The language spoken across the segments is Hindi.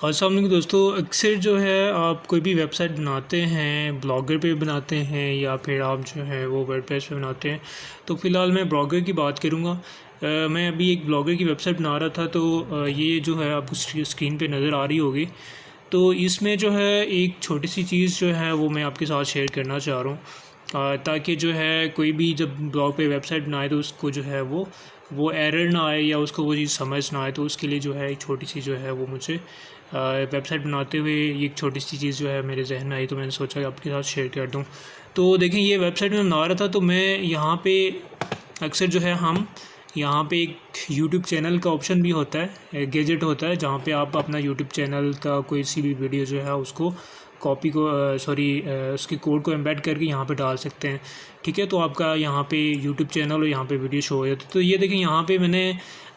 अस्सलाम वालेकुम दोस्तों, अक्सर जो है आप कोई भी वेबसाइट बनाते हैं, ब्लॉगर पे बनाते हैं या फिर आप जो है वो वर्डप्रेस पे बनाते हैं। तो फ़िलहाल मैं ब्लॉगर की बात करूँगा। मैं अभी एक ब्लॉगर की वेबसाइट बना रहा था, तो ये जो है आपको स्क्रीन पे नज़र आ रही होगी। तो इसमें जो है एक छोटी सी चीज़ जो है वो मैं आपके साथ शेयर करना चाह रहा हूँ, ताकि जो है कोई भी जब ब्लॉग पे वेबसाइट बनाए तो उसको जो है वो एरर ना आए या उसको वो चीज़ समझ ना आए। तो उसके लिए जो है एक छोटी सी जो है वो मुझे वेबसाइट बनाते हुए एक छोटी सी चीज़ जो है मेरे जहन में आई, तो मैंने सोचा कि आपके साथ शेयर कर दूं। तो देखें, ये वेबसाइट में बना रहा था, तो मैं यहाँ पे अक्सर जो है हम यहाँ पे एक यूट्यूब चैनल का ऑप्शन भी होता है, गैजेट होता है, जहाँ पे आप अपना यूट्यूब चैनल का कोई सी भी वीडियो जो है उसको कॉपी को उसके कोड को एम्बेड करके यहाँ पे डाल सकते हैं। ठीक है, तो आपका यहाँ पे यूट्यूब चैनल और यहाँ पे वीडियो शो हो जाती है। तो ये देखें, यहाँ पे मैंने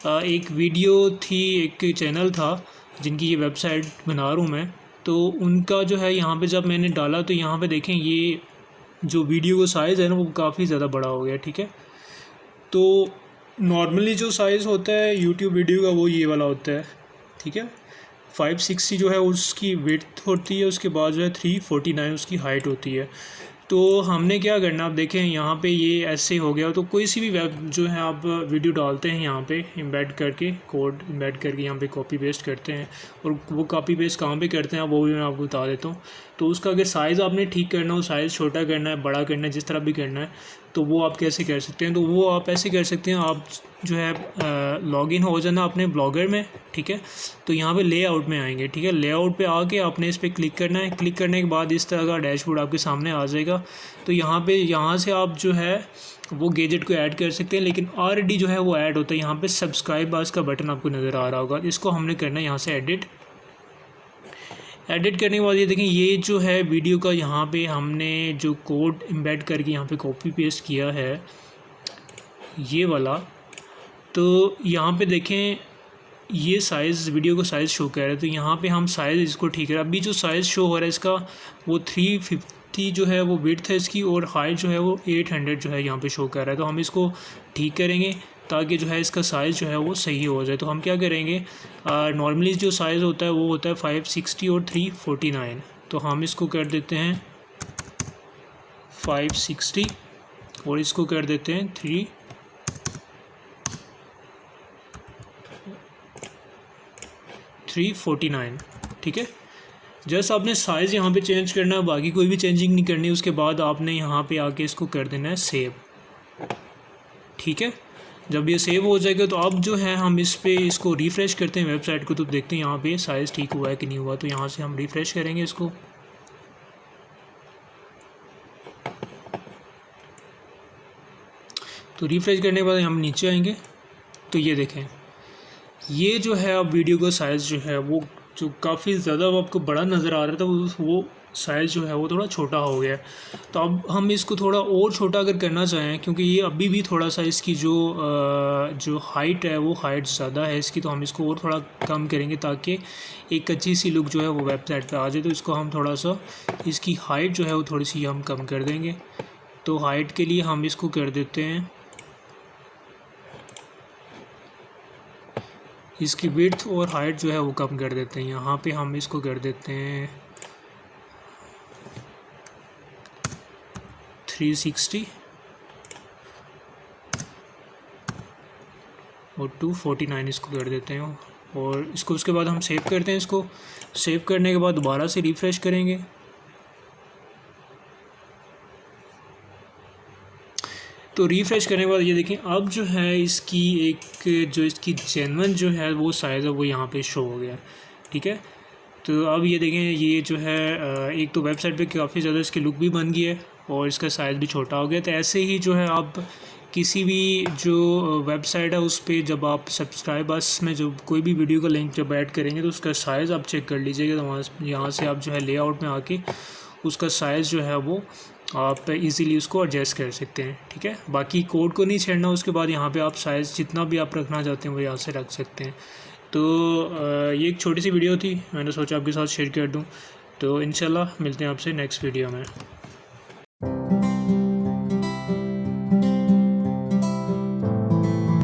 एक वीडियो थी, एक चैनल था जिनकी ये वेबसाइट बना रहा हूँ मैं। तो उनका जो है यहाँ पे जब मैंने डाला तो यहाँ पे देखें, ये जो वीडियो का साइज़ है ना वो काफ़ी ज़्यादा बड़ा हो गया। ठीक है, तो नॉर्मली जो साइज़ होता है यूट्यूब वीडियो का वो ये वाला होता है। ठीक है, 560 जो है उसकी विड्थ होती है, उसके बाद जो है 349 उसकी हाइट होती है। तो हमने क्या करना, आप देखें यहाँ पे ये ऐसे हो गया। तो कोई सी भी वेब जो है आप वीडियो डालते हैं यहाँ पे एम्बेड करके, कोड एम्बेड करके यहाँ पे कॉपी पेस्ट करते हैं, और वो कॉपी पेस्ट कहाँ पे करते हैं वो भी मैं आपको बता देता हूँ। तो उसका अगर साइज़ आपने ठीक करना हो, साइज़ छोटा करना है, बड़ा करना है, जिस तरह भी करना है, तो वो आप कैसे कर सकते हैं। तो वो आप ऐसे कर सकते हैं, आप जो है लॉगिन हो जाना अपने ब्लॉगर में। ठीक है, तो यहाँ पे लेआउट में आएंगे। ठीक है, लेआउट पे आके आपने इस पर क्लिक करना है। क्लिक करने के बाद इस तरह का डैशबोर्ड आपके सामने आ जाएगा। तो यहाँ से आप जो है वो गैजेट को ऐड कर सकते हैं, लेकिन ऑलरेडी जो है वो ऐड होता है। यहाँ पे सब्सक्राइब बस का बटन आपको नज़र आ रहा होगा, इसको हमने करना है यहाँ से एडिट करने के बाद ये देखें, ये जो है वीडियो का यहाँ पे हमने जो कोड एम्बेड करके यहाँ पे कॉपी पेस्ट किया है ये वाला। तो यहाँ पे देखें, ये साइज़ वीडियो का साइज़ शो कर रहा है। तो यहाँ पे हम साइज़ इसको ठीक है, अभी जो साइज़ शो हो रहा है इसका वो 350 जो है वो विड्थ है इसकी, और हाइट जो है वो 800 जो है यहाँ पे शो कर रहा है। तो हम इसको ठीक करेंगे ताकि जो है इसका साइज़ जो है वो सही हो जाए। तो हम क्या करेंगे, नॉर्मली जो साइज़ होता है वो होता है 560 और 349। तो हम इसको कर देते हैं 560 और इसको कर देते हैं 349। ठीक है, जस्ट आपने साइज़ यहाँ पे चेंज करना है, बाकी कोई भी चेंजिंग नहीं करनी। उसके बाद आपने यहाँ पे आके इसको कर देना है सेव। ठीक है, जब ये सेव हो जाएगा तो अब जो है हम इसको रिफ़्रेश करते हैं वेबसाइट को, तो देखते हैं यहाँ पे साइज़ ठीक हुआ है कि नहीं हुआ। तो यहाँ से हम रिफ़्रेश करेंगे इसको। तो रिफ़्रेश करने के बाद हम नीचे आएंगे, तो ये देखें, ये जो है अब वीडियो का साइज़ जो है वो जो काफ़ी ज़्यादा आपको बड़ा नज़र आ रहा था वो साइज़ जो है वो थोड़ा छोटा हो गया। तो अब हम इसको थोड़ा और छोटा अगर करना चाहें, क्योंकि ये अभी भी थोड़ा सा इसकी जो हाइट है वो हाइट ज़्यादा है इसकी, तो हम इसको और थोड़ा कम करेंगे ताकि एक अच्छी सी लुक जो है वो वेबसाइट पे आ जाए। तो इसको हम थोड़ा सा इसकी हाइट जो है वो थोड़ी सी हम कम कर देंगे। तो हाइट के लिए हम इसको कर देते हैं, इसकी विड्थ और हाइट जो है वो कम कर देते हैं। यहाँ पे हम इसको कर देते हैं 360 और 249 इसको कर देते हैं, और इसको उसके बाद हम सेव करते हैं। इसको सेव करने के बाद दोबारा से रिफ़्रेश करेंगे। तो रिफ़्रेश करने के बाद ये देखें, अब जो है इसकी जेन्युइन जो है वो साइज़ है वो यहाँ पे शो हो गया। ठीक है, तो अब ये देखें, ये जो है एक तो वेबसाइट पे काफ़ी ज़्यादा इसकी लुक भी बन गई है और इसका साइज़ भी छोटा हो गया। तो ऐसे ही जो है आप किसी भी जो वेबसाइट है उस पर जब आप सब्सक्राइबर्स में जो कोई भी वीडियो का लिंक जब ऐड करेंगे तो उसका साइज़ आप चेक कर लीजिएगा। तो यहाँ से आप जो है लेआउट में आके उसका साइज़ जो है वो आप इजीली उसको एडजस्ट कर सकते हैं। ठीक है, बाकी कोड को नहीं छेड़ना। उसके बाद यहाँ पे आप साइज़ जितना भी आप रखना चाहते हैं वो यहाँ से रख सकते हैं। तो ये एक छोटी सी वीडियो थी, मैंने सोचा आपके साथ शेयर कर दूँ। तो इंशाल्लाह मिलते हैं आपसे नेक्स्ट वीडियो में।